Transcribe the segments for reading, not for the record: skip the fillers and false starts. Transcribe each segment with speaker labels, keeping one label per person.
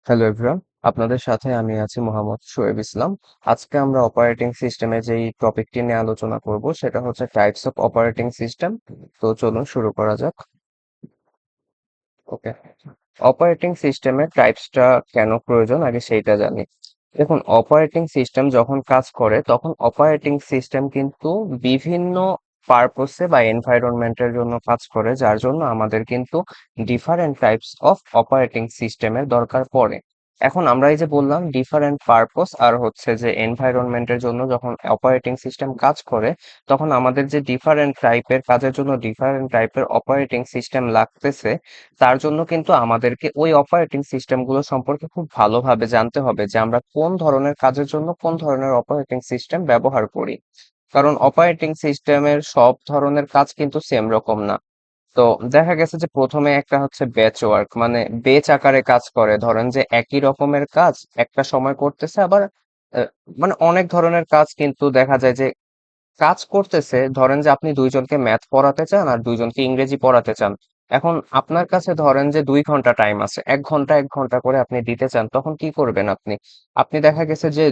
Speaker 1: Hello everyone, আপনাদের সাথে আমি আছি মোহাম্মদ শোয়েব ইসলাম। আজকে আমরা অপারেটিং সিস্টেমে যেই টপিকটি নিয়ে আলোচনা করব সেটা হচ্ছে টাইপস অফ অপারেটিং সিস্টেম। তো চলুন শুরু করা যাক। ওকে, অপারেটিং সিস্টেমের টাইপসটা কেন প্রয়োজন আগে সেইটা জানি। দেখুন, অপারেটিং সিস্টেম যখন কাজ করে তখন অপারেটিং সিস্টেম কিন্তু বিভিন্ন পারপসে বা এনভায়রনমেন্টের জন্য কাজ করে, যার জন্য আমাদের কিন্তু ডিফারেন্ট টাইপস অফ অপারেটিং সিস্টেমের দরকার পড়ে। এখন আমরা এই যে বললাম ডিফারেন্ট পারপস আর হচ্ছে যে এনভায়রনমেন্টের জন্য যখন অপারেটিং সিস্টেম কাজ করে, তখন আমাদের যে ডিফারেন্ট টাইপের কাজের জন্য ডিফারেন্ট টাইপের অপারেটিং সিস্টেম লাগতেছে, তার জন্য কিন্তু আমাদেরকে ওই অপারেটিং সিস্টেমগুলো সম্পর্কে খুব ভালোভাবে জানতে হবে যে আমরা কোন ধরনের কাজের জন্য কোন ধরনের অপারেটিং সিস্টেম ব্যবহার করি। কারণ অপারেটিং সিস্টেমের সব ধরনের কাজ কিন্তু সেম রকম না। তো দেখা গেছে যে প্রথমে একটা হচ্ছে ব্যাচ ওয়ার্ক, মানে বেচ আকারে কাজ করে, ধরেন যে একই রকমের কাজ একটা সময় করতেছে, আবার আহ, মানে অনেক ধরনের কাজ কিন্তু দেখা যায় যে কাজ করতেছে। ধরেন যে আপনি দুইজনকে ম্যাথ পড়াতে চান আর দুইজনকে ইংরেজি পড়াতে চান। এখন আপনার কাছে ধরেন যে 2 ঘন্টা টাইম আছে, 1 ঘন্টা 1 ঘন্টা করে আপনি দিতে চান, তখন কি করবেন আপনি? আপনি দেখা গেছে যে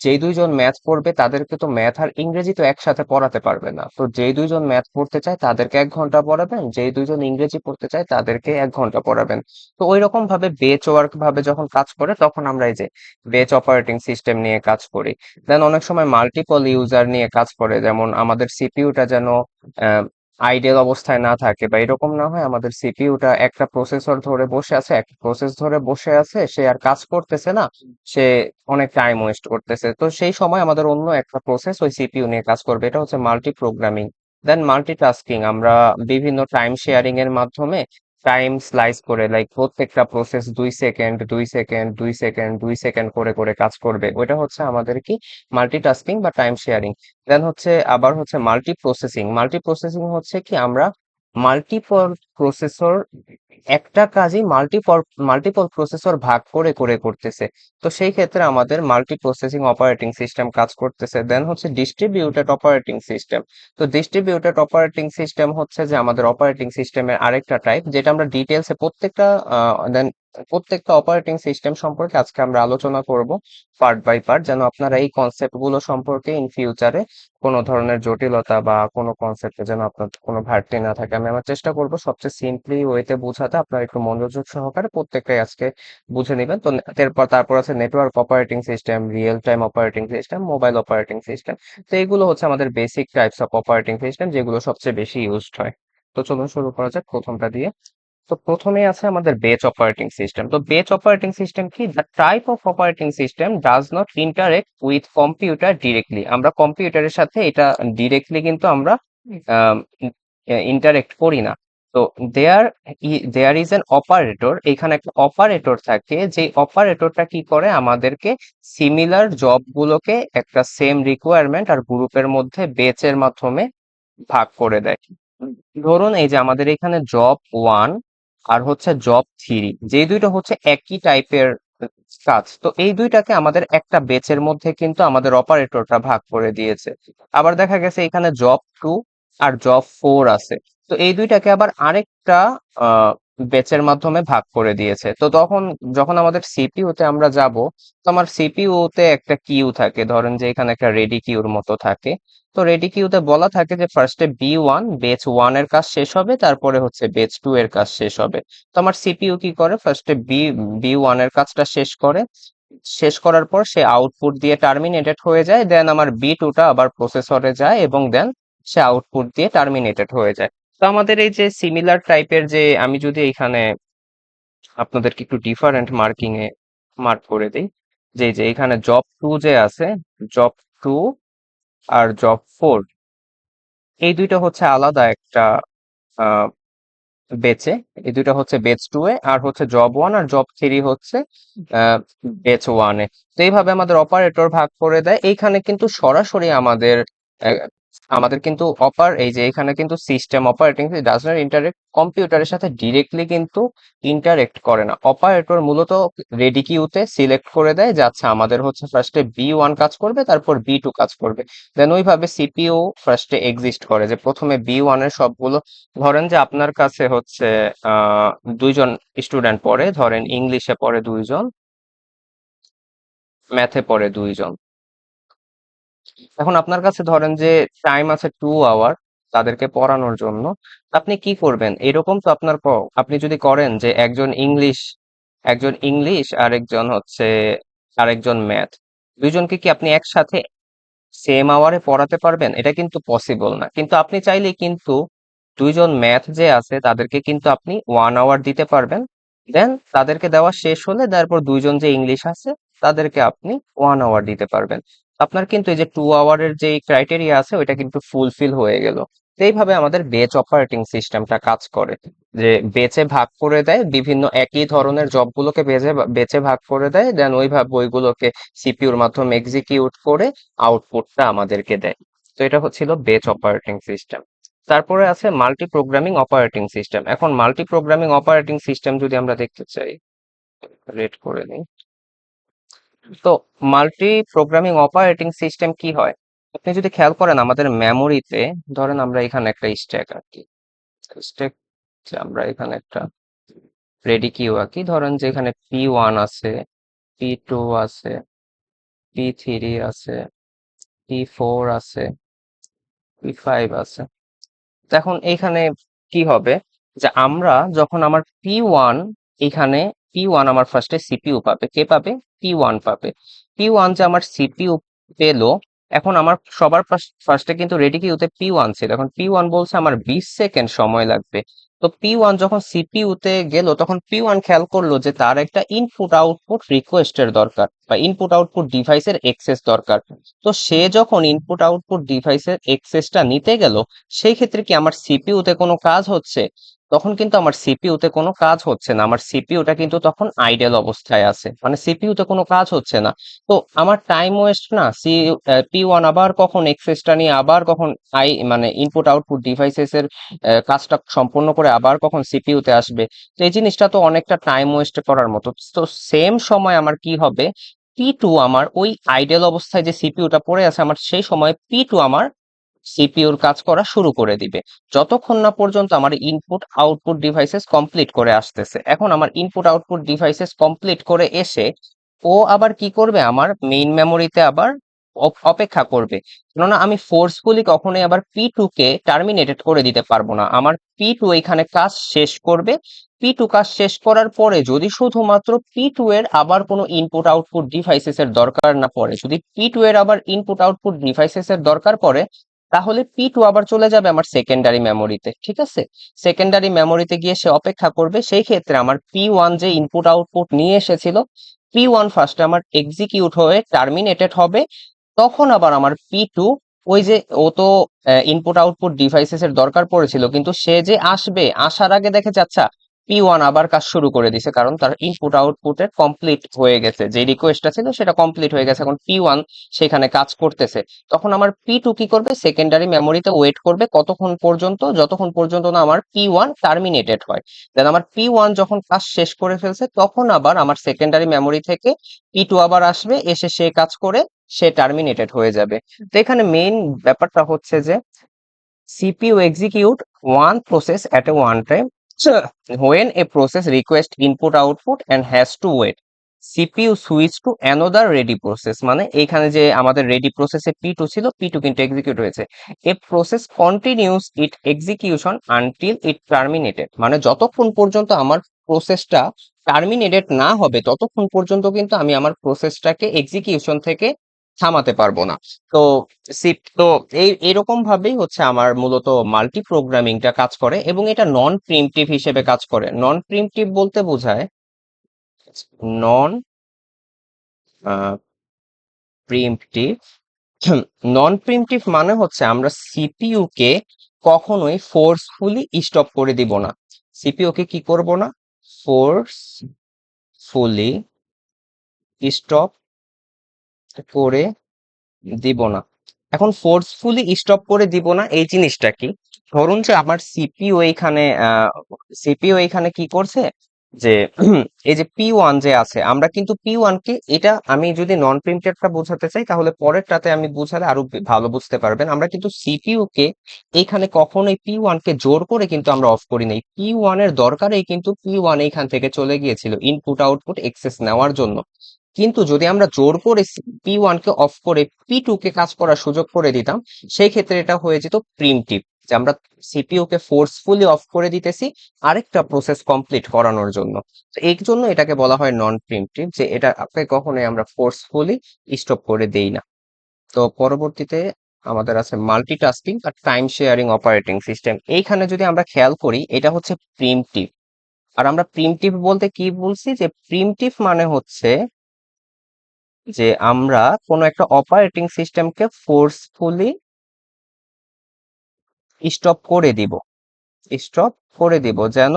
Speaker 1: যেই দুইজন ম্যাথ পড়বে তাদেরকে তো ম্যাথ আর ইংরেজি তো একসাথে পড়াতে পারবে না, তো যেই দুইজন ম্যাথ পড়তে চায় তাদেরকে 1 ঘন্টা পড়াবেন, যেই দুইজন ইংরেজি পড়তে চায় তাদেরকে 1 ঘন্টা পড়াবেন। তো ওই রকম ভাবে বেচ ওয়ার্ক ভাবে যখন কাজ করে তখন আমরা এই যে বেচ অপারেটিং সিস্টেম নিয়ে কাজ করি। দেন অনেক সময় মাল্টিপল ইউজার নিয়ে কাজ করে, যেমন আমাদের সিপিইউটা যেন আইডেল অবস্থায় না থাকে বা এরকম না হয় আমাদের সিপিইউটা একটা প্রসেসর ধরে বসে আছে, একটা প্রসেস ধরে বসে আছে, সে আর কাজ করতেছে না, সে অনেক টাইম ওয়েস্ট করতেছে, তো সেই সময় আমাদের অন্য একটা প্রসেস ওই সিপিইউ নিয়ে কাজ করবে। এটা হচ্ছে মাল্টি প্রোগ্রামিং। দেন মাল্টিটাস্কিং, আমরা বিভিন্ন টাইম শেয়ারিং এর মাধ্যমে টাইম স্লাইস করে, লাইক প্রত্যেকটা process 2 second 2 second 2 second 2 second করে করে কাজ করবে, ওইটা হচ্ছে আমাদের কি মাল্টিটাস্কিং বা টাইম শেয়ারিং। দেন হচ্ছে আবার হচ্ছে মাল্টি প্রসেসিং। মাল্টি প্রসেসিং হচ্ছে কি আমরা মাল্টিপল প্রসেসর একটা কাজই মাল্টিপল প্রসেসর ভাগ করে করে করতেছে, তো সেই ক্ষেত্রে আমাদের মাল্টি প্রসেসিং অপারেটিং সিস্টেম কাজ করতেছে। দেন হচ্ছে ডিস্ট্রিবিউটেড অপারেটিং সিস্টেম। তো ডিস্ট্রিবিউটেড অপারেটিং সিস্টেম হচ্ছে যে আমাদের অপারেটিং সিস্টেমের আরেকটা টাইপ, যেটা আমরা ডিটেলসে দেন প্রত্যেকটা অপারেটিং সিস্টেম সম্পর্কে আজকে আমরা আলোচনা করব পার্ট বাই পার্ট, যেন আপনারা এই কনসেপ্ট গুলো সম্পর্কে ইন ফিউচারে কোনো ধরনের জটিলতা বা কোনো কনসেপ্টে যেন আপনার কোনো ঘাটতি না থাকে। আমি আমার চেষ্টা করব সবচেয়ে সিম্পলি ওয়েতে বোঝাতে, আপনারা একটু মনোযোগ সহকারে প্রত্যেকটাই আজকে বুঝে নেবেন। তো তারপর আছে network operating system, real time operating system, mobile operating system. তো এইগুলো হচ্ছে আমাদের basic types of operating system, যেগুলো সবচেয়ে বেশি ইউজড হয়। তো চলুন শুরু করা যাক প্রথমটা দিয়ে। তো প্রথমেই আছে আমাদের বেচ অপারেটিং সিস্টেম। তো বেচ অপারেটিং সিস্টেম কি? The type of operating system does not interact with computer directly. আমরা কম্পিউটারের সাথে এটা ডিরেক্টলি কিন্তু আমরা ইন্টারেক্ট করি না। তো দেয়ার দেয়ার ইজ এন অপারেটর, এখানে একটা অপারেটর থাকে, যে অপারেটরটা কি করে আমাদেরকে সিমিলার জব গুলোকে একটা সেম রিকোয়ারমেন্ট আর গ্রুপের মধ্যে বেচের মাধ্যমে ভাগ করে দেয়। ধরুন এই যে আমাদের এখানে জব 1 আর হচ্ছে জব 3, যে দুইটা হচ্ছে একই টাইপের কাজ, তো এই দুইটাকে আমাদের একটা বেচের মধ্যে কিন্তু আমাদের অপারেটরটা ভাগ করে দিয়েছে। আবার দেখা গেছে এখানে জব 2 আর জব 4 আছে, তো এই দুইটাকে আবার আরেকটা আহ বেচের মাধ্যমে ভাগ করে দিয়েছে। তো তখন যখন আমাদের সিপিইউতে আমরা যাব, তো আমার সিপিইউতে একটা কিউ থাকে, ধরেন যে এখানে একটা রেডি কিউর মতো থাকে। তো রেডি কিউতে বলা থাকে যে ফার্স্টে বেচ 1 এর কাজ শেষ হবে, তারপরে হচ্ছে বেচ 2 এর কাজ শেষ হবে। তো আমার সিপিইউ কি করে, ফার্স্টে বি 1 এর কাজটা শেষ করে, শেষ করার পর সে আউটপুট দিয়ে টার্মিনেটেড হয়ে যায়, দেন আমার বি 2টা আবার প্রসেসরে যায় এবং দেন সে আউটপুট দিয়ে টার্মিনেটেড হয়ে যায়। তো আমাদের এই যে সিমিলার টাইপের, যে আমি যদি এখানে আপনাদেরকে একটু ডিফারেন্ট মার্কিং এ মার্ক করে দিই, যে এই যে এখানে জব 2 যে আছে, জব 2 আর জব 4, এই দুইটা হচ্ছে আলাদা একটা আহ বেচে, এই দুইটা হচ্ছে বেচ 2 এ, আর হচ্ছে জব 1 আর জব 3 হচ্ছে বেচ 1 এ। তো এইভাবে আমাদের অপারেটর ভাগ করে দেয়। এইখানে কিন্তু সরাসরি আমাদের আমাদের কিন্তু এই যে এখানে কিন্তু system operating does not interact কম্পিউটারের সাথে ডিরেক্টলি কিন্তু ইন্টারেক্ট করে না। অপারেটর মূলত রেডি কিউতে সিলেক্ট করে দেয় যে আচ্ছা আমাদের হচ্ছে ফার্স্টে বি 1 কাজ করবে, তারপর বি 2 কাজ করবে। দেন ওইভাবে সিপিইউ ফার্স্টে এক্সিস্ট করে যে প্রথমে বি 1 এর সবগুলো, ধরেন যে আপনার কাছে হচ্ছে আহ 2জন স্টুডেন্ট পড়ে, ধরেন ইংলিশে পড়ে 2জন, ম্যাথে পড়ে 2জন। এখন আপনার কাছে ধরেন যে টাইম আছে 2 আওয়ার তাদেরকে পড়ানোর জন্য। আপনি কি করবেন? এরকম তো আপনার আপনি যদি করেন যে একজন ইংলিশ আরেকজন ম্যাথ, 2জনকে কি আপনি একসাথে সেম আওয়ারে পড়াতে পারবেন? এটা কিন্তু পসিবল না। কিন্তু আপনি চাইলে কিন্তু 2জন ম্যাথ যে আছে তাদেরকে কিন্তু আপনি 1 আওয়ার দিতে পারবেন। দেন তাদেরকে দেওয়া শেষ হলে তারপর 2জন যে ইংলিশ আছে তাদেরকে আপনি 1 আওয়ার দিতে পারবেন। আপনার কিন্তু এই যে 2 আওয়ারের যে ক্রাইটেরিয়া আছে ওইটা কিন্তু ফুলফিল হয়ে গেল। তো এইভাবে আমাদের বেচ অপারেটিং সিস্টেমটা কাজ করে, যে বেচে ভাগ করে দেয় বিভিন্ন একই ধরনের জবগুলোকে বেচে ভাগ করে দেয়, দেন ওইভাবে ওইগুলোকে সিপিইউর মাধ্যমে এক্সিকিউট করে আউটপুটটা আমাদেরকে দেয়। তো এটা হচ্ছিল বেচ অপারেটিং সিস্টেম। তারপরে আছে মাল্টি প্রোগ্রামিং অপারেটিং সিস্টেম। এখন মাল্টি প্রোগ্রামিং অপারেটিং সিস্টেম যদি আমরা দেখতে চাই, রেড করে নিই। তো মাল্টি প্রোগ্রামিং অপারেটিং সিস্টেম কি হয়? আপনি যদি খেয়াল করেন আমাদের মেমোরিতে, ধরেন আমরা এখানে একটা স্ট্যাক আঁকি, স্ট্যাক আমরা এখানে একটা রেডি কিউ আঁকি, ধরেন যে এখানে P1 আছে, P2 আছে, P3 আছে, P4 আছে, P5 আছে। তো এখন এইখানে কি হবে যে আমরা যখন আমার P1, এখানে P1 আমার ফার্স্টে সিপিইউ পাবে, কে পাবে? P1 পাবে। P1 যে আমার সিপিইউ পেলো, এখন আমার সবার ফার্স্টে কিন্তু রেডি কিউতে P1 ছিল, এখন P1 বলছে আমার 20 সেকেন্ড সময় লাগবে। তো P1 যখন সিপিইউ তে গেল তখন P1 খেয়াল করলো যে তার একটা ইনপুট আউটপুট রিকোয়েস্টের দরকার বা ইনপুট আউটপুট ডিভাইসের এক্সেস দরকার। তো সে যখন ইনপুট আউটপুট ডিভাইসের এক্সেসটা নিতে গেল, সেই ক্ষেত্রে কি আমার সিপিইউতে কোনো কাজ হচ্ছে? তখন কিন্তু আমার সিপিইউতে কোনো কাজ হচ্ছে না, আমার সিপিইউটা কিন্তু তখন আইডেল অবস্থায় আছে, মানে সিপিইউতে কোনো কাজ হচ্ছে না। তো আমার টাইম ওয়েস্ট না, P1 আবার কখন এক্সেসটা নিয়ে আবার কখন মানে ইনপুট আউটপুট ডিভাইসেস এর কাজটা সম্পন্ন করে আবার কখন সিপিইউতে আসবে। তো এই জিনিসটা তো অনেকটা টাইম ওয়েস্ট করার মতো। তো সেম সময় আমার কি হবে, P2 আমার ওই আইডেল অবস্থায় যে সিপিইউটা পড়ে আছে আমার সেই সময় P2 আমার সিপিইউর কাজ করা শুরু করে দিবে, যতক্ষণ না পর্যন্ত আমার ইনপুট আউটপুট ডিভাইসেস কমপ্লিট করে আসতেছে। এখন আমার ইনপুট আউটপুট ডিভাইসেস কমপ্লিট করে এসে ও আবার কি করবে, আমার মেইন মেমোরিতে আবার অপেক্ষা করবে। কেননা আমি ফোর্সফুলি কখনোই আবার P2 কে টার্মিনেটেড করে দিতে পারবো না। আমার P2 এখানে কাজ শেষ করবে। P2 কাজ শেষ করার পরে যদি শুধুমাত্র P2 এর আবার কোনো ইনপুট আউটপুট ডিভাইসেস এর দরকার না পড়ে, যদি P2 এর আবার ইনপুট আউটপুট ডিভাইসেস এর দরকার পড়ে, তাহলে P2 আবার চলে যাবে আমার সেকেন্ডারি মেমোরিতে। ঠিক আছে, সেকেন্ডারি মেমোরিতে গিয়ে সে অপেক্ষা করবে। সেই ক্ষেত্রে আমার P1 যে ইনপুট আউটপুট নিয়ে এসেছিল, P1 ফার্স্টে আমার এক্সিকিউট হয়ে টার্মিনেটেড হবে। তখন আবার আমার P2, ওই যে ও তো ইনপুট আউটপুট ডিভাইসেস এর দরকার পড়েছিল, কিন্তু সে যে আসবে আসার আগে দেখে আচ্ছা P1 আবার কাজ শুরু করে দিছে, কারণ তার ইনপুট আউটপুটের কমপ্লিট হয়ে গেছে, যে রিকোয়েস্টটা ছিল সেটা কমপ্লিট হয়ে গেছে, এখন P1 সেখানে কাজ করতেছে। তখন আমার P2 কি করবে, সেকেন্ডারি মেমোরিতে ওয়েট করবে কতক্ষণ পর্যন্ত, যতক্ষণ পর্যন্ত না আমার P1 টার্মিনেটেড হয়। দেন আমার P1 যখন কাজ শেষ করে ফেলছে তখন আবার আমার সেকেন্ডারি মেমোরি থেকে P2 আবার আসবে, এসে সে কাজ করে সে টার্মিনেটেড হয়ে যাবে। তো এখানে মেইন ব্যাপারটা হচ্ছে যে CPU execute one process at a one time. So, when a process requests input output and has to wait, CPU switch to another ready process, মানে এখানে যে আমাদের রেডি প্রসেসে P2 ছিল, P2 কিন্তু এক্সিকিউট হয়েছে। A process continues its execution until it terminated, মানে যতক্ষণ পর্যন্ত আমার প্রসেসটা টার্মিনেটেড না হবে ততক্ষণ পর্যন্ত কিন্তু আমি আমার প্রসেসটাকে এক্সিকিউশন থেকে থামাতে পারবো না। তো তো এইরকম ভাবেই হচ্ছে আমার মূলত মাল্টি প্রোগ্রামিংটা কাজ করে, এবং এটা নন প্রিমটিভ হিসেবে কাজ করে। নন প্রিমটিভ বলতে বোঝায়, নন প্রিমটিভ, নন প্রিমটিভ মানে হচ্ছে আমরা সিপিইউ কে কখনোই ফোর্সফুলি স্টপ করে দিব না। সিপিইউ কে কি করব না, ফোর্সফুলি স্টপ করে দিব না। এখন ফোর্সফুলি স্টপ করে দিব না এই জিনিসটা কি, ধরুন যে আমার সিপিইউ এইখানে কি করছে যে এই যে P1 যে আছে, আমরা কিন্তু P1 কে, এটা আমি যদি নন প্রিন্টেডটা বোঝাতে চাই তাহলে পরেরটাতে আমি বুঝালে আরো ভালো বুঝতে পারবেন। আমরা কিন্তু সিপিইউ কে এইখানে কখনোই P1 কে জোর করে কিন্তু আমরা অফ করি নাই, P1 এর দরকারেই কিন্তু P1 এইখান থেকে চলে গিয়েছিল ইনপুট আউটপুট এক্সেস নেওয়ার জন্য। কিন্তু যদি আমরা জোর করে P1 কে অফ করে P2 কে কাজ করার সুযোগ করে দিতাম, সেই ক্ষেত্রে এটা হয়ে যেত প্রিমটিভ, যে আমরা সিপিইউ কে ফোর্সফুলি অফ করে দিতেছি আরেকটা প্রসেস কমপ্লিট করানোর জন্য। তো এই জন্য এটাকে বলা হয় নন প্রিমটিভ, যে এটা আপনি কখনোই আমরা ফোর্সফুলি স্টপ করে দেই না। তো পরবর্তীতে আমাদের আছে মাল্টিটাস্কিং আর টাইম শেয়ারিং অপারেটিং সিস্টেম। এইখানে যদি আমরা খেয়াল করি, এটা হচ্ছে প্রিমটিভ। আর আমরা প্রিমটিভ বলতে কি বলছি, যে প্রিমটিভ মানে হচ্ছে যে আমরা কোনো একটা অপারেটিং সিস্টেমকে ফোর্সফুলি স্টপ করে দিব, স্টপ করে দিব যেন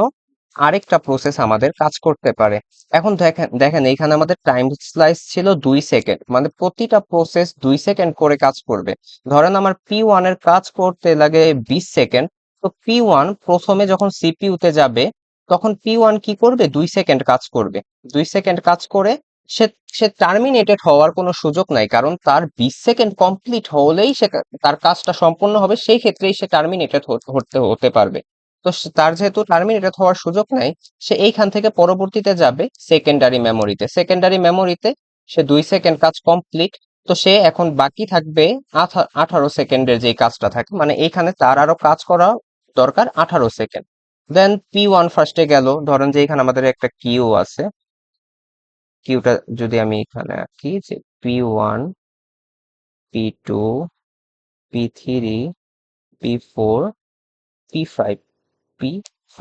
Speaker 1: আরেকটা প্রসেস আমাদের কাজ করতে পারে। এখন দেখেন দেখেন এইখানে আমাদের টাইম স্লাইস ছিল 2 সেকেন্ড, মানে প্রতিটা প্রসেস 2 সেকেন্ড করে কাজ করবে। ধরেন আমার P1 এর কাজ করতে লাগে 20 সেকেন্ড, তো P1 প্রথমে যখন সিপিইউ তে যাবে তখন P1 কি করবে, 2 সেকেন্ড কাজ করবে। 2 সেকেন্ড কাজ করে সে সে টার্মিনেটেড হওয়ার কোনো সুযোগ নাই, কারণ তার 20 সেকেন্ড কমপ্লিট হলেই তার কাজটা সম্পূর্ণ হবে, সেই ক্ষেত্রেই সে টার্মিনেটেড হতে পারবে। তো তার যেহেতু টার্মিনেটেড হওয়ার সুযোগ নাই, সে এইখান থেকে পরবর্তীতে যাবে সেকেন্ডারি মেমোরিতে। সেকেন্ডারি মেমোরিতে সে 2 সেকেন্ড কাজ কমপ্লিট, তো সে এখন বাকি থাকবে 18 সেকেন্ডের যে কাজটা থাকে, মানে এইখানে তার আরো কাজ করা দরকার 18 সেকেন্ড। দেন P1 ফার্স্টে গেল, ধরেন যে এখানে আমাদের একটা কিউ আছে, কিউটা যদি আমি এখানে আঁকি যে P1, P2, P3, P4, P5, P5।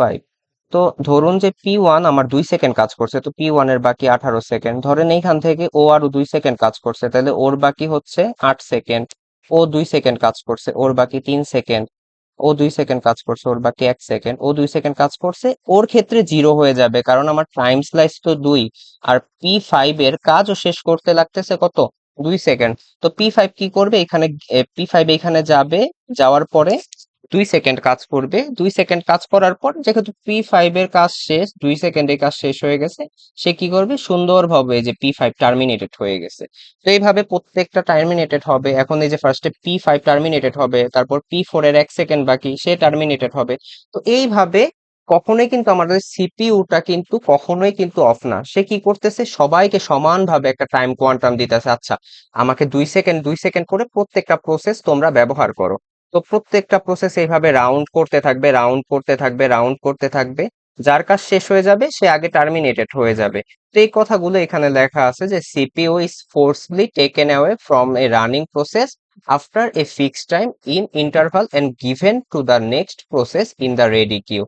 Speaker 1: তো ধরুন যে P1 আমার 2 সেকেন্ড কাজ করছে, তো P1 এর বাকি 18 সেকেন্ড। ধরেন এইখান থেকে ও আরো 2 সেকেন্ড কাজ করছে, তাহলে ওর বাকি হচ্ছে 8 সেকেন্ড। ও 2 সেকেন্ড কাজ করছে, ওর বাকি 3 সেকেন্ড। ও 2 সেকেন্ড কাজ করছে, ওর বাকি 1 সেকেন্ড। ও 2 সেকেন্ড কাজ করছে, ওর ক্ষেত্রে 0 হয়ে যাবে, কারণ আমার টাইম স্লাইস তো 2। আর P5 এর কাজও শেষ করতে লাগতেছে কত, 2 সেকেন্ড। তো P5 কি করবে, এখানে P5 এখানে যাবে, যাওয়ার পরে 2 সেকেন্ড কাজ করবে। 2 সেকেন্ড কাজ করার পর যেহেতু P5 এর কাজ শেষ, 2 সেকেন্ডে কাজ শেষ হয়ে গেছে, সে কি করবে, সুন্দরভাবে যে P5 টার্মিনেটেড হয়ে গেছে। তো এইভাবে প্রত্যেকটা টার্মিনেটেড হবে। এখন এই যে ফার্স্টে P5 টার্মিনেটেড হবে, তারপর P4 এর 1 সেকেন্ড বাকি, সে টার্মিনেটেড হবে। তো এইভাবে কখনোই কিন্তু আমাদের সিপিইউটা কিন্তু কখনোই কিন্তু অফ না, সে কি করতেছে, সবাইকে সমানভাবে একটা টাইম কোয়ান্টাম দিতেছে। আচ্ছা, আমাকে 2 সেকেন্ড 2 সেকেন্ড করে প্রত্যেকটা প্রসেস তোমরা ব্যবহার করো। তো প্রত্যেকটা প্রসেস এইভাবে রাউন্ড করতে থাকবে, রাউন্ড করতে থাকবে, রাউন্ড করতে থাকবে। যার কাজ শেষ হয়ে যাবে সে আগে টার্মিনেটেড হয়ে যাবে। তো এই কথাগুলো এখানে লেখা আছে যে CPU is forcefully taken away from a running process after a fixed time in interval and given to the next process in the ready queue.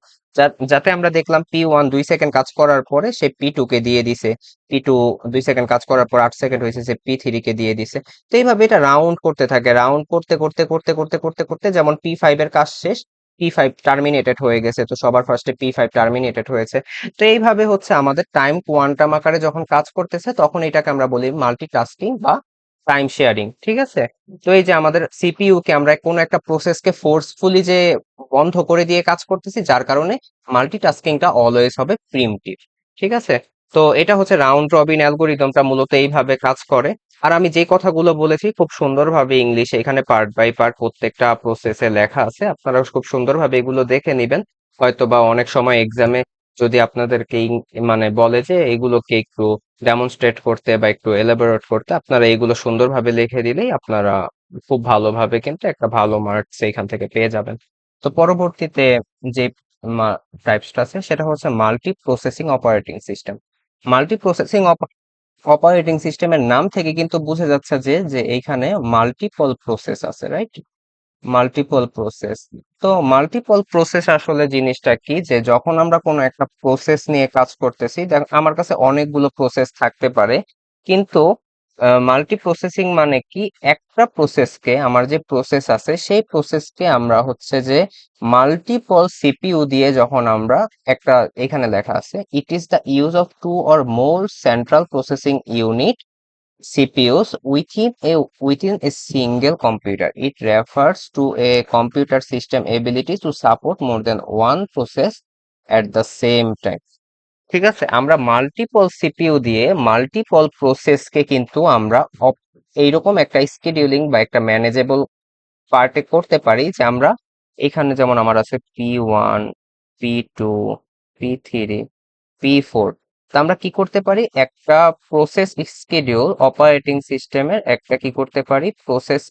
Speaker 1: যাতে আমরা দেখলাম P1 2 সেকেন্ড কাজ করার পরে সে P2 কে দিয়ে দিছে, P2 2 সেকেন্ড কাজ করার পর 8 সেকেন্ড হয়েছে, সে P3 কে দিয়ে দিছে। তো এইভাবে এটা রাউন্ড করতে থাকে, রাউন্ড করতে করতে করতে করতে করতে করতে যেমন P5 এর কাজ শেষ, P5 টার্মিনেটেড হয়ে গেছে, তো সবার ফার্স্টে P5 টার্মিনেটেড হয়েছে। তো এইভাবে হচ্ছে আমাদের টাইম কোয়ান্টাম আকারে যখন কাজ করতেছে তখন এটাকে আমরা বলি মাল্টিটাস্কিং বা টাইম শেয়ারিং। ঠিক আছে? তো এই যে আমাদের সিপিইউ কে আমরা কোনো একটা প্রসেসকে ফোর্সফুলি যে বন্ধ করে দিয়ে কাজ করতেছি, যার কারণে মাল্টিটাস্কিংটা অলওয়েজ হবে প্রিমিটিভ। ঠিক আছে? তো এটা হচ্ছে রাউন্ড রবিন অ্যালগোরিদমটা মূলত এইভাবে কাজ করে। আর আমি যে কথাগুলো বলেছি খুব সুন্দরভাবে ইংলিশে এখানে পার্ট বাই পার্ট প্রত্যেকটা প্রসেসে লেখা আছে, আপনারা খুব সুন্দরভাবে এগুলো দেখে নিবেন। হয়তো বা অনেক সময় এক্সামে যদি আপনাদেরকে মানে বলে যে এগুলোকে একটু ডেমনস্ট্রেট করতে বা একটু এলাবোরেট করতে, আপনারা এগুলো সুন্দরভাবে লিখে দিলেই আপনারা খুব ভালোভাবে কিন্তু একটা ভালো মার্কস এখান থেকে পেয়ে যাবেন। তো পরবর্তীতে যে টাইপসটা আছে সেটা হচ্ছে multi processing operating system. Multi processing operating সিস্টেমের নাম থেকে কিন্তু বোঝা যাচ্ছে যে যে এইখানে মাল্টিপল প্রসেস আছে, রাইট? Multiple process. তো মাল্টিপল প্রসেস আসলে জিনিসটা কি, যে যখন আমরা কোনো একটা প্রসেস নিয়ে কাজ করতেছি, আমার কাছে অনেকগুলো প্রসেস থাকতে পারে, কিন্তু মাল্টি প্রসেসিং মানে কি, একটা প্রসেসকে, আমার যে প্রসেস আছে সেই প্রসেসকে আমরা হচ্ছে যে মাল্টিপল সিপিইউ দিয়ে যখন আমরা একটা, এখানে লেখা আছে it is the use of two or more central processing unit CPUs within a single computer. It refers to a computer system ability to support more than one process at the same time. ঠিক আছে, আমরা multiple CPU দিয়ে multiple প্রসেসকে কিন্তু আমরা এইরকম একটা scheduling বা একটা ম্যানেজেবল পার্টে করতে পারি যে আমরা এখানে যেমন আমার আছে P1, P2, P3, P4। তো আমরা কি করতে পারি, একটা প্রসেস স্কেডিউল অপারেটিং সিস্টেমের একটা কি করতে পারি, প্রসেস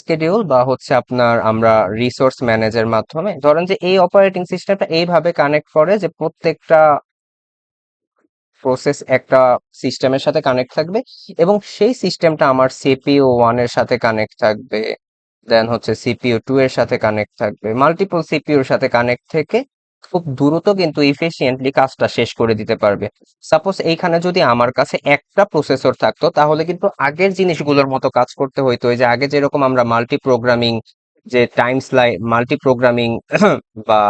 Speaker 1: স্কেডিউল বা হচ্ছে আপনার আমরা রিসোর্স ম্যানেজের মাধ্যমে ধরেন যে এই অপারেটিং সিস্টেমটা এইভাবে কানেক্ট করে যে প্রত্যেকটা প্রসেস একটা সিস্টেমের সাথে কানেক্ট থাকবে এবং সেই সিস্টেমটা আমার সিপিইউ 1 এর সাথে কানেক্ট থাকবে, দেন হচ্ছে সিপিইউ 2 এর সাথে কানেক্ট থাকবে, মাল্টিপল সিপিইউর সাথে কানেক্ট থেকে খুব দ্রুত কিন্তু ইফিশিয়েন্টলি কাজটা শেষ করে দিতে পারবে। সাপোজ এইখানে যদি আমার কাছে একটা প্রসেসর থাকতো তাহলে কিন্তু আগের জিনিসগুলোর মতো কাজ করতে হইতো, ওই যে আগে যেরকম আমরা মাল্টি প্রোগ্রামিং বা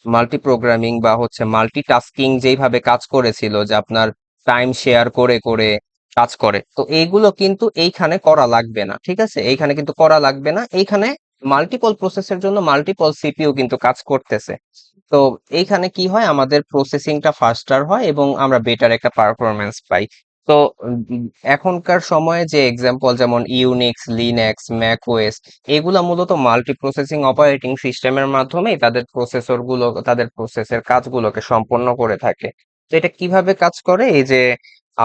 Speaker 1: মাল্টি প্রোগ্রামিং বা হচ্ছে মাল্টিটাস্কিং যেইভাবে কাজ করেছিল যে আপনার টাইম শেয়ার করে করে কাজ করে, তো এইগুলো কিন্তু এইখানে করা লাগবে না। ঠিক আছে, এইখানে কিন্তু করা লাগবে না, এইখানে মাল্টিপল প্রসেসের জন্য মাল্টিপল সিপিইউ কিন্তু কাজ করতেছে। তো এইখানে কি হয়, আমাদের প্রসেসিংটা ফাস্টার হয় এবং আমরা বেটার একটা পারফরমেন্স পাই। তো এখনকার সময়ে যে এক্সাম্পল যেমন ইউনিক্স, লিনাক্স, ম্যাক ওএস, এগুলা মূলত মাল্টি প্রসেসিং অপারেটিং সিস্টেমের মাধ্যমেই তাদের প্রসেসের কাজগুলোকে সম্পন্ন করে থাকে। তো এটা কিভাবে কাজ করে, এই যে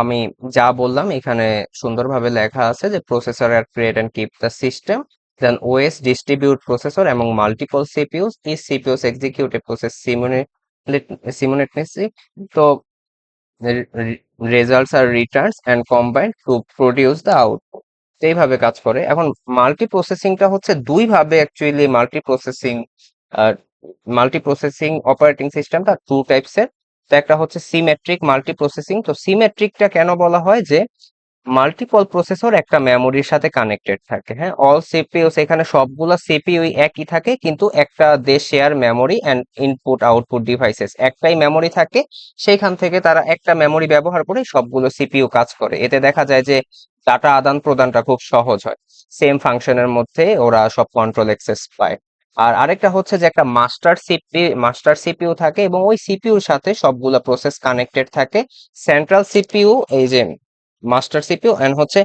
Speaker 1: আমি যা বললাম এখানে সুন্দরভাবে লেখা আছে যে processor are create and keep the system, then OS distribute processor এবং multiple CPUs, each CPUs execute a process simultaneously. তো results are returns and combined to produce the output. এইভাবে কাজ করে। এখন মাল্টি প্রসেসিংটা হচ্ছে দুই ভাবে অ্যাকচুয়ালি মাল্টি প্রসেসিং অপারেটিং সিস্টেমটা টু টাইপসের। তো একটা হচ্ছে সিমেট্রিক মাল্টি প্রসেসিং। তো সিমেট্রিকটা কেন বলা হয়, যে মাল্টিপল প্রসেসর একটা মেমোরির সাথে কানেক্টেড থাকে। হ্যাঁ, অল সিপিইউস, এখানে সবগুলা সিপিইউ একই থাকে কিন্তু একটা they share memory and input output devices, একটাই মেমোরি থাকে, সেইখান থেকে তারা একটা মেমোরি ব্যবহার করে সবগুলো সিপিইউ কাজ করে। এতে দেখা যায় যে ডাটা আদান প্রদানটা খুব সহজ হয়, সেম ফাংশনের মধ্যে ওরা সব কন্ট্রোল অ্যাক্সেস পায়। আর আরেকটা হচ্ছে যে একটা মাস্টার সিপিইউ থাকে এবং ওই সিপিইউর সাথে সবগুলা প্রসেস কানেক্টেড থাকে। সেন্ট্রাল সিপিইউ, এই যে master CPU, and হচ্ছে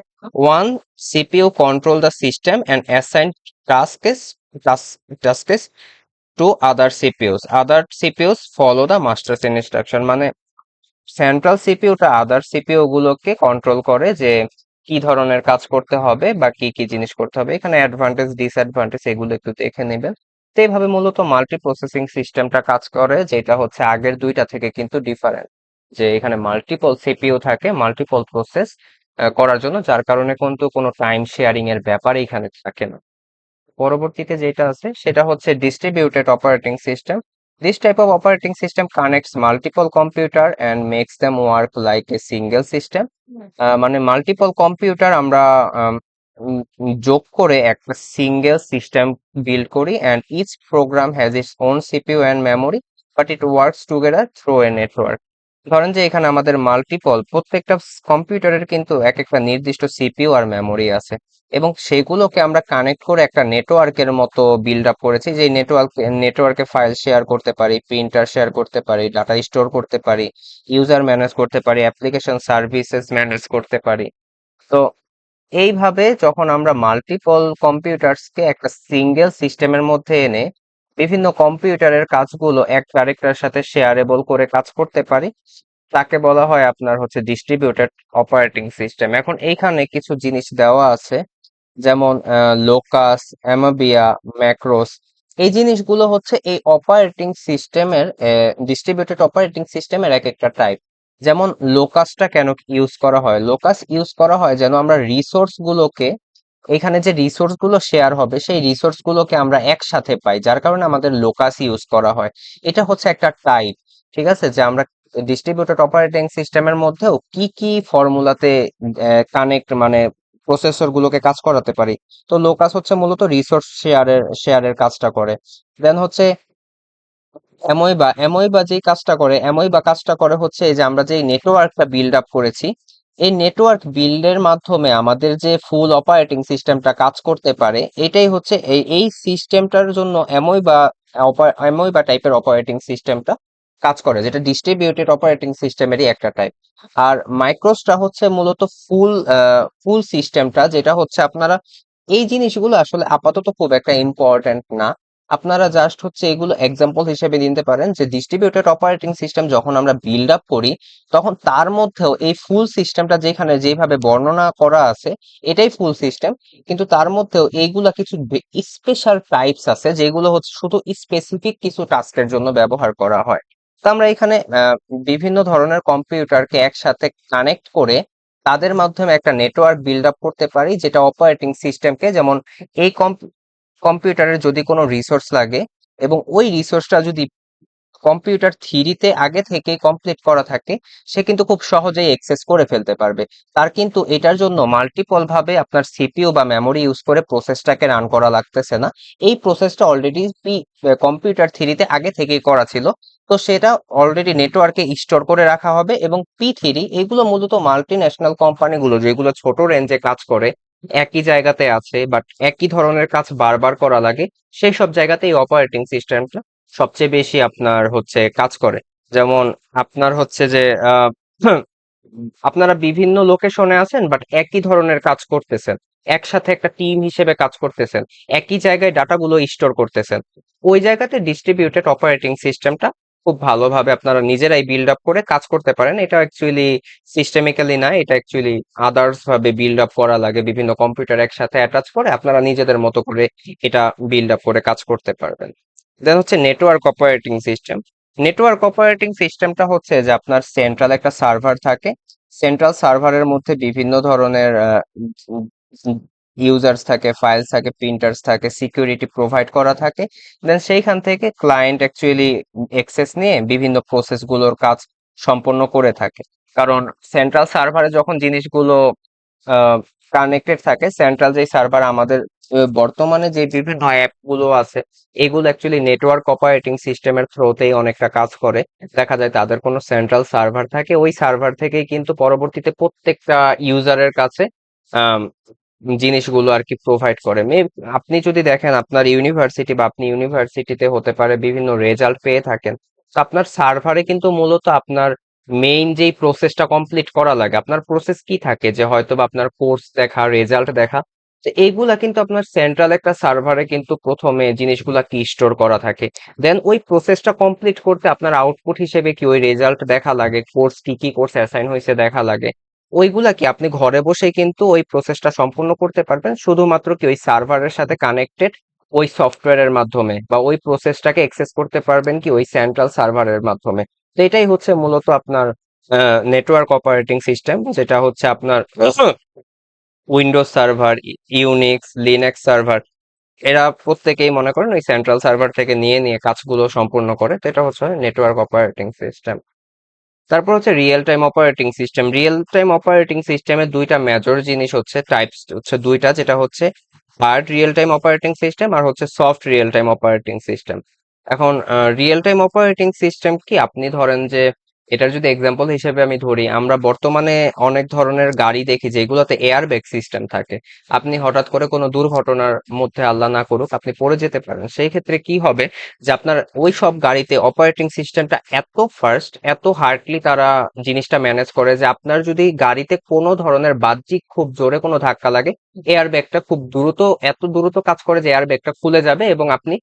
Speaker 1: one CPU control the system and assign tasks to other CPUs. Other CPUs follow the master's instruction। মানে সেন্ট্রাল সিপিইউটা আদার সিপিইউ গুলোকে কন্ট্রোল করে যে কি ধরনের কাজ করতে হবে বা কি কি জিনিস করতে হবে। এখানে অ্যাডভান্টেজ ডিসঅ্যাডভান্টেজ এগুলো একটু দেখে নেবেন। তো এইভাবে মূলত মাল্টি প্রসেসিং সিস্টেমটা কাজ করে, যেটা হচ্ছে আগের দুইটা থেকে কিন্তু ডিফারেন্ট, যে এখানে মাল্টিপল সিপিইউ থাকে মাল্টিপল প্রসেস করার জন্য, যার কারণে কিন্তু কোনো টাইম শেয়ারিং এর ব্যাপার এখানে থাকে না। পরবর্তীতে যেটা আছে সেটা হচ্ছে distributed operating system. This type of operating system connects multiple computer and makes them work like a single system। মানে মাল্টিপল কম্পিউটার আমরা যোগ করে একটা সিঙ্গেল সিস্টেম বিল্ড করি, and each program has its own CPU and memory but it works together through a network। ধরেন যে এখানে আমাদের প্রত্যেকটা কম্পিউটারের কিন্তু এক একটা নির্দিষ্ট সিপিইউ আর মেমোরি আছে এবং সেগুলোকে আমরা কানেক্ট করে একটা নেটওয়ার্কের মতো বিল্ড আপ করেছি, যে নেটওয়ার্কে ফাইল শেয়ার করতে পারি, প্রিন্টার শেয়ার করতে পারি, ডাটা স্টোর করতে পারি, ইউজার ম্যানেজ করতে পারি, অ্যাপ্লিকেশন সার্ভিসেস ম্যানেজ করতে পারি। তো এইভাবে যখন আমরা মাল্টিপল কম্পিউটারসকে একটা সিঙ্গেল সিস্টেমের মধ্যে এনে বিভিন্ন কম্পিউটারের কাজগুলো একটা আরেকটার সাথে শেয়ারেবল করে কাজ করতে পারি, তাকে বলা হয় আপনার হচ্ছে ডিস্ট্রিবিউটেড অপারেটিং সিস্টেম। এখন এইখানে কিছু জিনিস দেওয়া আছে, যেমন লোকাস, অ্যামাবিয়া, ম্যাক্রোস। এই জিনিসগুলো হচ্ছে এই অপারেটিং সিস্টেমের ডিস্ট্রিবিউটেড অপারেটিং সিস্টেমের এক একটা টাইপ। যেমন লোকাসটা কেন ইউজ করা হয়, লোকাস ইউজ করা হয় যেন আমরা রিসোর্স গুলোকে, এখানে যে রিসোর্স গুলো শেয়ার হবে সেই রিসোর্স গুলোকে আমরা একসাথে পাই, যার কারণে আমাদের লোকাস ইউজ করা হয়। এটা হচ্ছে একটা টাইপ। ঠিক আছে, যে আমরা ডিস্ট্রিবিউটেড অপারেটিং সিস্টেমের মধ্যেও কি কি ফর্মুলাতে কানেক্ট মানে প্রসেসর গুলোকে কাজ করাতে পারি। তো লোকাস হচ্ছে মূলত রিসোর্স শেয়ারের কাজটা করে। দেন হচ্ছে অ্যামোইবা যেই কাজটা করে, অ্যামোইবা কাজটা করে হচ্ছে এই যে আমরা যে নেটওয়ার্কটা বিল্ড আপ করেছি, এই নেটওয়ার্ক বিল্ডের মাধ্যমে আমাদের যে ফুল অপারেটিং সিস্টেমটা কাজ করতে পারে, এটাই হচ্ছে এই সিস্টেমটার জন্য অ্যামোইবা টাইপের অপারেটিং সিস্টেমটা কাজ করে, যেটা ডিস্ট্রিবিউটেড অপারেটিং সিস্টেমেরই একটা টাইপ। আর মাইক্রোসটা হচ্ছে মূলত ফুল সিস্টেমটা, যেটা হচ্ছে আপনারা এই জিনিসগুলো আসলে আপাতত খুব একটা ইম্পর্ট্যান্ট না। আপনারা জাস্ট হচ্ছে এগুলো এক্সাম্পল হিসেবে দিতে পারেন যে ডিস্ট্রিবিউটেড অপারেটিং সিস্টেম যখন আমরা বিল্ড আপ করি, তখন তার মধ্যেও এই ফুল সিস্টেমটা যেখানে যেভাবে বর্ণনা করা আছে এটাই ফুল সিস্টেম, কিন্তু তার মধ্যেও এইগুলা কিছু স্পেশাল টাইপস আছে যেগুলো হচ্ছে শুধু স্পেসিফিক কিছু টাস্কের জন্য ব্যবহার করা হয়। তো আমরা এখানে বিভিন্ন ধরনের কম্পিউটারকে একসাথে কানেক্ট করে তাদের মাধ্যমে একটা নেটওয়ার্ক বিল্ড আপ করতে পারি, যেটা অপারেটিং সিস্টেমকে, যেমন এই কম্পিউটারের যদি কোনো রিসোর্স লাগে এবং ওই রিসোর্সটা যদি কম্পিউটার থ্রিতে আগে থেকে কমপ্লিট করা থাকে, সে কিন্তু খুব সহজেই অ্যাক্সেস করে ফেলতে পারবে। তার কিন্তু এটার জন্য মাল্টিপল ভাবে আপনার সিপিইউ বা মেমোরি ইউজ করে প্রসেসটাকে রান করা লাগতেছে না। এই প্রসেসটা অলরেডি কম্পিউটার থ্রিতে আগে থেকেই করা ছিল, তো সেটা অলরেডি নেটওয়ার্কে স্টোর করে রাখা হবে। এবং P3 এগুলো মূলত মাল্টি ন্যাশনাল কোম্পানিগুলো যেগুলো ছোট রেঞ্জে কাজ করে, একই জায়গাতে আছে বাট একই ধরনের কাজ বারবার করা লাগে, সেই সব জায়গাতে এই অপারেটিং সিস্টেমটা সবচেয়ে বেশি আপনার হচ্ছে কাজ করে। যেমন আপনার হচ্ছে যে আহ, আপনারা বিভিন্ন লোকেশনে আছেন বাট একই ধরনের কাজ করতেছেন, একসাথে একটা টিম হিসেবে কাজ করতেছেন, একই জায়গায় ডাটাগুলো স্টোর করতেছেন, ওই জায়গাতে ডিস্ট্রিবিউটেড অপারেটিং সিস্টেমটা খুব ভালোভাবে আপনারা নিজেরাই বিল্ড আপ করে কাজ করতে পারেন। এটা অ্যাকচুয়ালি সিস্টেমিক্যালি না, এটা অ্যাকচুয়ালি আদার্স ভাবে বিল্ড আপ করা লাগে, বিভিন্ন কম্পিউটার একসাথে অ্যাটাচ করে আপনারা নিজেদের মতো করে এটা বিল্ড আপ করে কাজ করতে পারবেন। দেন হচ্ছে network operating system. Network operating সিস্টেমটা হচ্ছে যে আপনার সেন্ট্রাল একটা সার্ভার থাকে, সেন্ট্রাল সার্ভারের মধ্যে বিভিন্ন ধরনের ইউজার্স থাকে, ফাইলস থাকে, প্রিন্টার্স থাকে, সিকিউরিটি প্রোভাইড করা থাকে। দেন সেইখান থেকে ক্লায়েন্ট অ্যাকচুয়ালি অ্যাক্সেস নিয়ে বিভিন্ন প্রসেসগুলোর কাজ সম্পন্ন করে থাকে। কারণ সেন্ট্রাল সার্ভারে যখন জিনিসগুলো কানেক্টেড থাকে, সেন্ট্রাল যে সার্ভার আমাদের বর্তমানে যে বিভিন্ন অ্যাপ গুলো আছে, এগুলো অ্যাকচুয়ালি নেটওয়ার্ক অপারেটিং সিস্টেমের থ্রুতেই অনেকটা কাজ করে। দেখা যায় তাদের কোনো সেন্ট্রাল সার্ভার থাকে, ওই সার্ভার থেকেই কিন্তু পরবর্তীতে প্রত্যেকটা ইউজারের কাছে আম, জিনিসগুলো আর কি প্রোভাইড করে। আপনি যদি দেখেন আপনার ইউনিভার্সিটি বা আপনি ইউনিভার্সিটিতে হতে পারে বিভিন্ন রেজাল্ট পেয়ে থাকেন, তো আপনার সার্ভারে কিন্তু মূলত আপনার মেইন যেই প্রসেসটা কমপ্লিট করা লাগে, আপনার প্রসেস কি থাকে যে হয়তো বা আপনার কোর্স দেখা, রেজাল্ট দেখা, তো এইগুলা কিন্তু আপনার সেন্ট্রাল একটা সার্ভারে কিন্তু প্রথমে জিনিসগুলা কি স্টোর করা থাকে। দেন ওই প্রসেসটা কমপ্লিট করতে আপনার আউটপুট হিসেবে কি ওই রেজাল্ট দেখা লাগে, কোর্স কি কি কোর্স অ্যাসাইন হয়েছে দেখা লাগে, ওইগুলা কি আপনি ঘরে বসে কিন্তু ওই প্রসেসটা সম্পূর্ণ করতে পারবেন, শুধুমাত্র কি ওই সার্ভারের সাথে কানেক্টেড ওই সফটওয়্যারের মাধ্যমে, বা ওই প্রসেসটাকে অ্যাক্সেস করতে পারবেন কি ওই সেন্ট্রাল সার্ভারের মাধ্যমে। তো এটাই হচ্ছে মূলত আপনার নেটওয়ার্ক অপারেটিং সিস্টেম, যেটা হচ্ছে আপনার Windows server, Unix, Linux server, এরা প্রত্যেকেই মনে করেন ওই সেন্ট্রাল সার্ভার থেকে নিয়ে নিয়ে কাজগুলো সম্পূর্ণ করে। তো এটা হচ্ছে নেটওয়ার্ক অপারেটিং সিস্টেম। তারপর হচ্ছে real time operating system. Real time operating সিস্টেমের দুইটা মেজর জিনিস হচ্ছে, টাইপস হচ্ছে দুইটা, যেটা হচ্ছে hard real time operating system আর হচ্ছে soft real time operating system. এখন রিয়েল টাইম অপারেটিং সিস্টেম কি, আপনি ধরেন যে এটার যদি এক্সাম্পল হিসেবে আমি ধরি, আমরা বর্তমানে অনেক ধরনের গাড়ি দেখি যেগুলোতে এয়ার ব্যাগ সিস্টেম থাকে। আপনি হঠাৎ করে কোনো দুর্ঘটনার মধ্যে, আল্লাহ না করুক, আপনি পড়ে যেতে পারেন, সেই ক্ষেত্রে কি হবে যে আপনার ওই সব গাড়িতে অপারেটিং সিস্টেমটা এত ফাস্ট, এত হার্ডলি তারা জিনিসটা ম্যানেজ করে যে আপনার যদি গাড়িতে কোনো ধরনের বাহ্যিক খুব জোরে কোনো ধাক্কা লাগে, এয়ার ব্যাগটা খুব দ্রুত, এত দ্রুত কাজ করে যে এয়ার ব্যাগটা খুলে যাবে এবং আপনি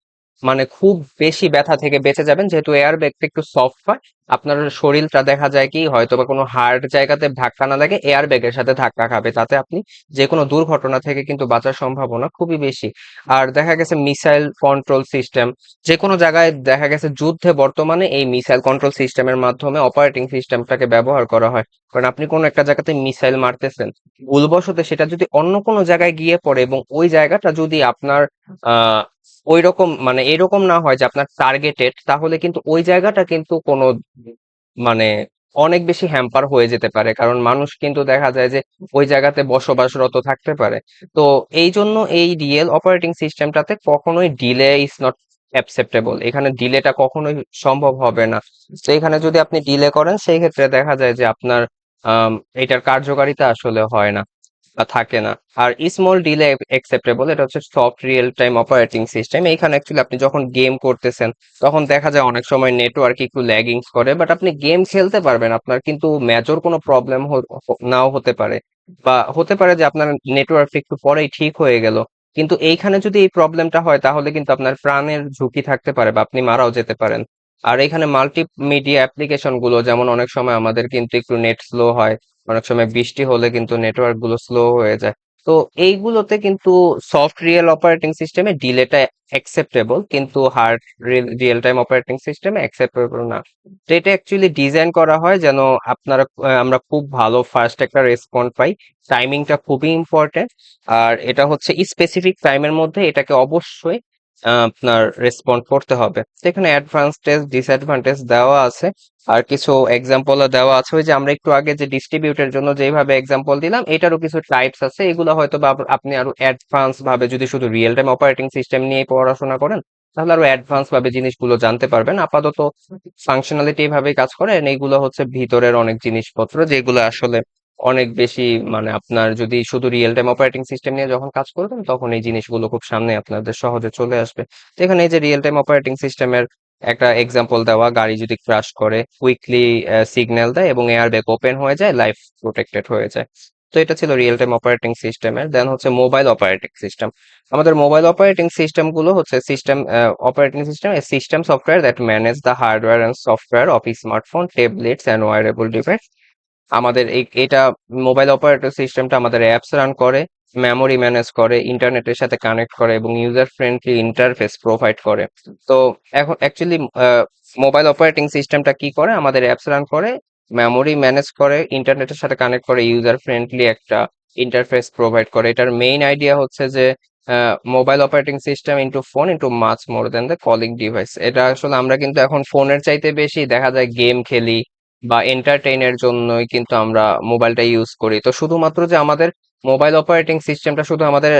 Speaker 1: মানে খুব বেশি ব্যথা থেকে বেঁচে যাবেন, যেহেতু এয়ার ব্যাগটা একটু সফট হয়। আপনার শরীরটা দেখা যায় কি হয়তো বা কোনো হার্ড জায়গাতে ধাক্কা না লাগে, এয়ার ব্যাগের সাথে ধাক্কা খাবে, তাতে আপনি যে কোনো দুর্ঘটনা থেকে কিন্তু বাঁচার সম্ভাবনা খুবই বেশি। আর দেখা গেছে মিসাইল কন্ট্রোল সিস্টেম, যে কোনো জায়গায় দেখা গেছে যুদ্ধে বর্তমানে এই মিসাইল কন্ট্রোল সিস্টেমের মাধ্যমে অপারেটিং সিস্টেমটাকে ব্যবহার করা হয়। কারণ আপনি কোনো একটা জায়গাতে মিসাইল মারতেছেন, ভুলবশত সেটা যদি অন্য কোনো জায়গায় গিয়ে পড়ে এবং ওই জায়গাটা যদি আপনার আহ ওই রকম মানে এরকম না হয় যে আপনার টার্গেটেড, তাহলে কিন্তু ওই জায়গাটা কিন্তু কোনো মানে অনেক বেশি হ্যাম্পার হয়ে যেতে পারে, কারণ মানুষ কিন্তু দেখা যায় যে ওই জায়গাতে বসবাসরত থাকতে পারে। তো এই জন্য এই রিয়েল অপারেটিং সিস্টেমটাতে কখনোই ডিলে ইজ নট অ্যাকসেপ্টেবল, এখানে ডিলেটা কখনোই সম্ভব হবে না। তো এখানে যদি আপনি ডিলে করেন সেই ক্ষেত্রে দেখা যায় যে আপনার আম, এটার কার্যকারিতা আসলে হয় না বা থাকে না। আর স্মল ডিলে অ্যাকসেপ্টেবল, এটা হচ্ছে soft real time operating system. এইখানে অ্যাকচুয়ালি আপনি যখন গেম করতেছেন তখন দেখা যায় অনেক সময় নেটওয়ার্ক একটু ল্যাগিংস করে, বাট আপনি গেম খেলতে পারবেন, আপনার কিন্তু মেজর কোনো প্রবলেম নাও হতে পারে, বা হতে পারে যে আপনার নেটওয়ার্ক একটু পরেই ঠিক হয়ে গেল। কিন্তু এইখানে যদি এই প্রবলেমটা হয় তাহলে কিন্তু আপনার প্রাণের ঝুঁকি থাকতে পারে বা আপনি মারাও যেতে পারেন। আর এখানে মাল্টিমিডিয়া অ্যাপ্লিকেশন গুলো, যেমন অনেক সময় আমাদের কিন্তু একটু নেট স্লো হয়, অনেক সময় বৃষ্টি হলে কিন্তু নেটওয়ার্ক গুলো স্লো হয়ে যায়। তো এইগুলোতে কিন্তু সফট রিয়েল অপারেটিং সিস্টেমে ডিলেটা অ্যাকসেপ্টেবল, কিন্তু হার্ড রিয়েল টাইম অপারেটিং সিস্টেমে অ্যাকসেপ্টেবল না। তো এটা অ্যাকচুয়ালি ডিজাইন করা হয় যেন আমরা খুব ভালো ফার্স্ট একটা রেসপন্স পাই। টাইমিংটা খুবই ইম্পর্টেন্ট। আর এটা হচ্ছে স্পেসিফিক টাইমের মধ্যে এটাকে অবশ্যই আপনার রেসপন্ড করতে হবে। তো এখানে অ্যাডভান্টেজ ডিসঅ্যাডভান্টেজ দেওয়া আছে, আর কিছু এক্সাম্পলও দেওয়া আছে। ওই যে আমরা একটু আগে যে ডিস্ট্রিবিউটের জন্য যেভাবে এক্সাম্পল দিলাম, এটারও কিছু টাইপস আছে। এগুলো হয়তো বা আপনি আরো অ্যাডভান্স ভাবে যদি শুধু রিয়েল টাইম অপারেটিং সিস্টেম নিয়ে পড়াশোনা করেন তাহলে আরো অ্যাডভান্স ভাবে জিনিসগুলো জানতে পারবেন। আপাতত ফাংশনালিটি এইভাবেই কাজ করে, and এইগুলো হচ্ছে ভিতরের অনেক জিনিসপত্র যেগুলো আসলে অনেক বেশি, মানে আপনার যদি শুধু রিয়েল টাইম অপারেটিং সিস্টেম নিয়ে যখন কাজ করবেন তখন এই জিনিসগুলো খুব সামনে আপনাদের সহজে চলে আসবে। তো এখানে এই যে রিয়েল টাইম অপারেটিং সিস্টেমের একটা এক্সাম্পল দেওয়া, গাড়ি যদি ক্রাশ করে কুইকলি সিগন্যাল দেয় এবং এয়ার ব্যাগ ওপেন হয়ে যায়, লাইফ প্রোটেক্টেড হয়ে যায়। তো এটা ছিল রিয়েল টাইম অপারেটিং সিস্টেমের। দেন হচ্ছে মোবাইল অপারেটিং সিস্টেম। আমাদের মোবাইল অপারেটিং সিস্টেম গুলো হচ্ছে operating system system software that manage the hardware and software of smartphone, tablets and wearable device. আমাদের এটা মোবাইল অপারেটর সিস্টেমটা আমাদের অ্যাপস রান করে, মেমোরি ম্যানেজ করে, ইন্টারনেটের সাথে কানেক্ট করে এবং ইউজার ফ্রেন্ডলি ইন্টারফেস প্রোভাইড করে। তো এখন অ্যাকচুয়ালি মোবাইল অপারেটিং সিস্টেমটা কি করে, আমাদের অ্যাপস রান করে, মেমোরি ম্যানেজ করে, ইন্টারনেটের সাথে কানেক্ট করে, ইউজার ফ্রেন্ডলি একটা ইন্টারফেস প্রোভাইড করে। এটার মেইন আইডিয়া হচ্ছে যে mobile operating system into phone into much more than the calling device. এটা আসলে আমরা কিন্তু এখন ফোনের চাইতে বেশি দেখা যায় গেম খেলি বা এন্টারটেইনের জন্যই কিন্তু আমরা মোবাইলটা ইউজ করি। তো শুধুমাত্র যে আমাদের মোবাইল অপারেটিং সিস্টেমটা শুধু আমাদের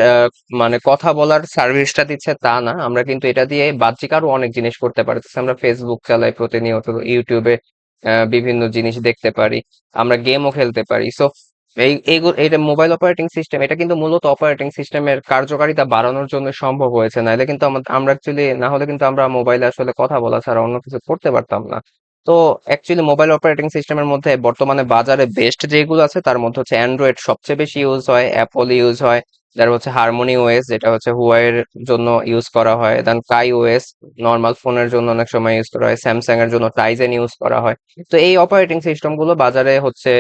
Speaker 1: মানে কথা বলার সার্ভিসটা দিচ্ছে তা না, আমরা কিন্তু এটা দিয়ে বাহ্যিক আরো অনেক জিনিস করতে পারতেছি। আমরা ফেসবুক চালাই প্রতিনিয়ত, ইউটিউবে বিভিন্ন জিনিস দেখতে পারি, আমরা গেমও খেলতে পারি। সো এটা মোবাইল অপারেটিং সিস্টেম, এটা কিন্তু মূলত অপারেটিং সিস্টেমের কার্যকারিতা বাড়ানোর জন্য সম্ভব হয়েছে, নাহলে কিন্তু আমরা অ্যাকচুয়ালি না হলে কিন্তু আমরা মোবাইলে আসলে কথা বলা ছাড়া অন্য কিছু করতে পারতাম না। তো অ্যাকচুয়ালি মোবাইল অপারেটিং সিস্টেমের মধ্যে বর্তমানে বাজারে বেস্ট যেগুলো আছে তার মধ্যে হচ্ছে অ্যান্ড্রয়েড সবচেয়ে বেশি ইউজ হয়, অ্যাপল ইউজ হয়, তারপর হচ্ছে হারমোনি ওএস যেটা হচ্ছে হুয়াই এর জন্য ইউজ করা হয়, দেন কাই ওএস নর্মাল ফোনের জন্য অনেক সময় ইউজ করা হয়, স্যামসাং এর জন্য টাইজেন ইউজ করা হয়। তো এই অপারেটিং সিস্টেম গুলো বাজারে হচ্ছে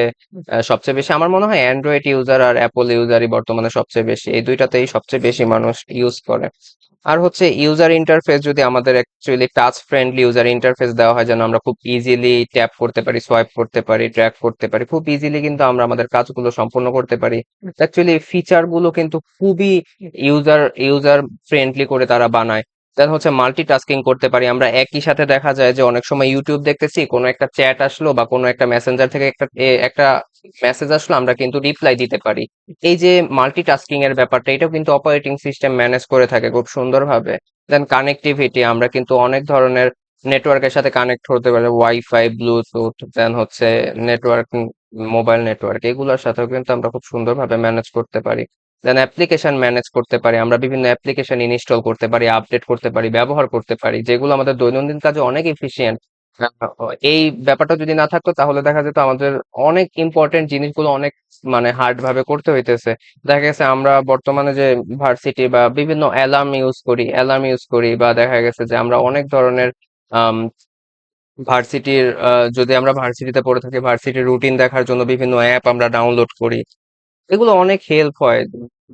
Speaker 1: সবচেয়ে বেশি আমার মনে হয় অ্যান্ড্রয়েড ইউজার আর অ্যাপল ইউজারই বর্তমানে সবচেয়ে বেশি, এই দুইটাতেই সবচেয়ে বেশি মানুষ ইউজ করে। আর হচ্ছে ইউজার ইন্টারফেস, যদি আমাদের actually touch friendly user interface দেওয়া হয় যেন আমরা খুব ইজিলি ট্যাপ করতে পারি, সোয়াইপ করতে পারি, ট্র্যাক করতে পারি, খুব ইজিলি কিন্তু আমরা আমাদের কাজগুলো সম্পন্ন করতে পারি। অ্যাকচুয়ালি ফিচার গুলো কিন্তু খুবই ইউজার ফ্রেন্ডলি করে তারা বানায়। দেন হচ্ছে মাল্টিটাস্কিং করতে পারি আমরা, একই সাথে দেখা যায় যে অনেক সময় ইউটিউব দেখতেছি, কোনো একটা চ্যাট আসলো বা কোনো একটা মেসেঞ্জার থেকে একটা মেসেজ আসলো, আমরা কিন্তু রিপ্লাই দিতে পারি। এই যে মাল্টিটাস্কিং এর ব্যাপারটা, এটাও কিন্তু অপারেটিং সিস্টেম ম্যানেজ করে থাকে খুব সুন্দরভাবে। দেন কানেক্টিভিটি, আমরা কিন্তু অনেক ধরনের নেটওয়ার্কের সাথে কানেক্ট হতে পারি, ওয়াইফাই, ব্লুটুথ, দেন হচ্ছে নেটওয়ার্ক, মোবাইল নেটওয়ার্ক, এগুলোর সাথেও কিন্তু আমরা খুব সুন্দরভাবে ম্যানেজ করতে পারি। দেন অ্যাপ্লিকেশন ম্যানেজ করতে পারি, আমরা বিভিন্ন অ্যাপ্লিকেশন ইনস্টল করতে পারি, আপডেট করতে পারি, ব্যবহার করতে পারি, যেগুলো আমাদের দৈনন্দিন কাজে অনেক এফিশিয়েন্ট। এই ব্যাপারটা যদি না থাকতো তাহলে দেখা যেত আমাদের অনেক ইম্পর্টেন্ট জিনিসগুলো অনেক মানে হার্ড ভাবে করতে হইতেছে। দেখা গেছে আমরা বর্তমানে যে ভার্সিটি বা বিভিন্ন অ্যালার্ম ইউজ করি, বা দেখা গেছে যে আমরা অনেক ধরনের আম, ভার্সিটির যদি আমরা ভার্সিটিতে পড়ে থাকি, ভার্সিটির রুটিন দেখার জন্য বিভিন্ন অ্যাপ আমরা ডাউনলোড করি, এগুলো অনেক হেল্প হয়।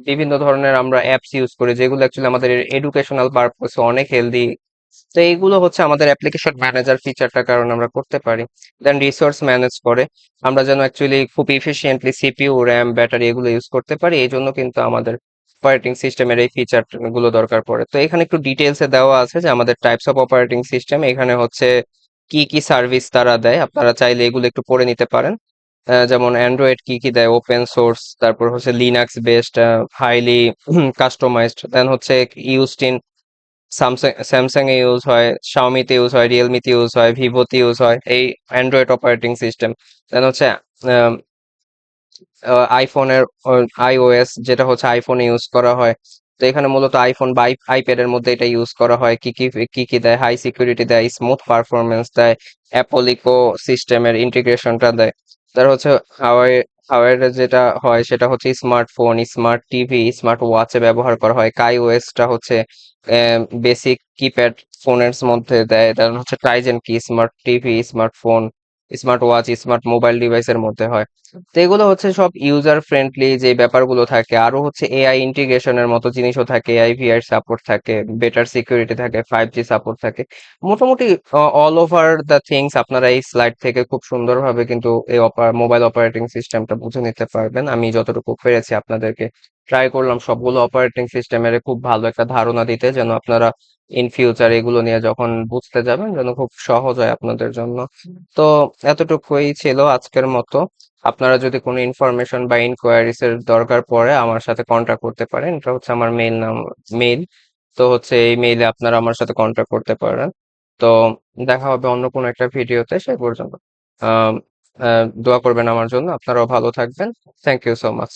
Speaker 1: বিভিন্ন ধরনের আমরা অ্যাপস ইউজ করি যেগুলো অ্যাকচুয়ালি আমাদের এডুকেশনাল পারপাসে অনেক হেলদি। তো এইগুলো হচ্ছে আমাদের অ্যাপ্লিকেশন ম্যানেজার ফিচারটার কারণে আমরা করতে পারি। দেন রিসোর্স ম্যানেজ করে আমরা যেন অ্যাকচুয়ালি খুব ইফিশিয়েন্টলি সিপিইউ, র্যাম, ব্যাটারি এগুলো ইউজ করতে পারি, এই জন্য কিন্তু আমাদের অপারেটিং সিস্টেমের এই ফিচার গুলো দরকার পড়ে। তো এখানে একটু ডিটেলসে দেওয়া আছে যে আমাদের টাইপস অফ অপারেটিং সিস্টেম, এখানে হচ্ছে কি কি সার্ভিস তারা দেয়, আপনারা চাইলে এগুলো একটু পড়ে নিতে পারেন। যেমন অ্যান্ড্রয়েড কি কি দেয়, ওপেন সোর্স, তারপর হচ্ছে লিনাক্স বেসড, হাইলি কাস্টমাইজড, দেন হচ্ছে used in Samsung A use হয়, শাওমিতে ইউজ হয়, রিয়েলমিতে ইউজ হয়, ভিভোতে ইউজ হয় এই অ্যান্ড্রয়েড অপারেটিং সিস্টেম। দেন হচ্ছে আইফোনের আইওএস, যেটা হচ্ছে আইফোনে ইউজ করা হয়। তো এখানে মূলত আইফোন বা আইপ্যাড এর মধ্যে এটা ইউজ করা হয়। কি কি দেয়, হাই সিকিউরিটি দেয়, স্মুথ পারফরমেন্স দেয়, অ্যাপল ইকো সিস্টেমের ইন্টিগ্রেশনটা দেয়। তার হচ্ছে হাওয়াই হাওয়াইয়ের যেটা হয় সেটা হচ্ছে স্মার্টফোন, স্মার্ট টিভি, স্মার্ট ওয়াচে ব্যবহার করা হয়। কাই ওএসটা হচ্ছে বেসিক কিপ্যাড ফোনের মধ্যে দেয়। তার হচ্ছে টাইজেন কি smart TV, smartphone, smart watch, smart mobile ডিভাইসের মধ্যে হয়। তো এগুলো হচ্ছে সব ইউজার ফ্রেন্ডলি যে ব্যাপারগুলো থাকে। আরো হচ্ছে এআই ইন্টিগ্রেশনের মতো জিনিসও থাকে, এআই ভিআর সাপোর্ট থাকে, বেটার সিকিউরিটি থাকে, 5G সাপোর্ট থাকে। মোটামুটি অল ওভার দ্য থিংস আপনারা এই স্লাইড থেকে খুব সুন্দরভাবে কিন্তু এই মোবাইল অপারেটিং সিস্টেমটা বুঝে নিতে পারবেন। আমি যতটুকু পেরেছি আপনাদেরকে ট্রাই করলাম সবগুলো অপারেটিং সিস্টেমের খুব ভালো একটা ধারণা দিতে, যেন আপনারা ইন ফিউচার এগুলো নিয়ে যখন বুঝতে যাবেন যেন খুব সহজ হয় আপনাদের জন্য। তো এতটুকুই ছিল আজকের মতো। আপনারা যদি কোনো ইনফরমেশন বা ইনকোয়ারিজ এর দরকার পড়ে আমার সাথে কন্ট্যাক্ট করতে পারেন। এটা হচ্ছে আমার মেইল। তো হচ্ছে এই মেইলে আপনারা আমার সাথে কন্ট্যাক্ট করতে পারেন। তো দেখা হবে অন্য কোনো একটা ভিডিওতে, সে পর্যন্ত আহ দোয়া করবেন আমার জন্য। আপনারাও ভালো থাকবেন। Thank you so much.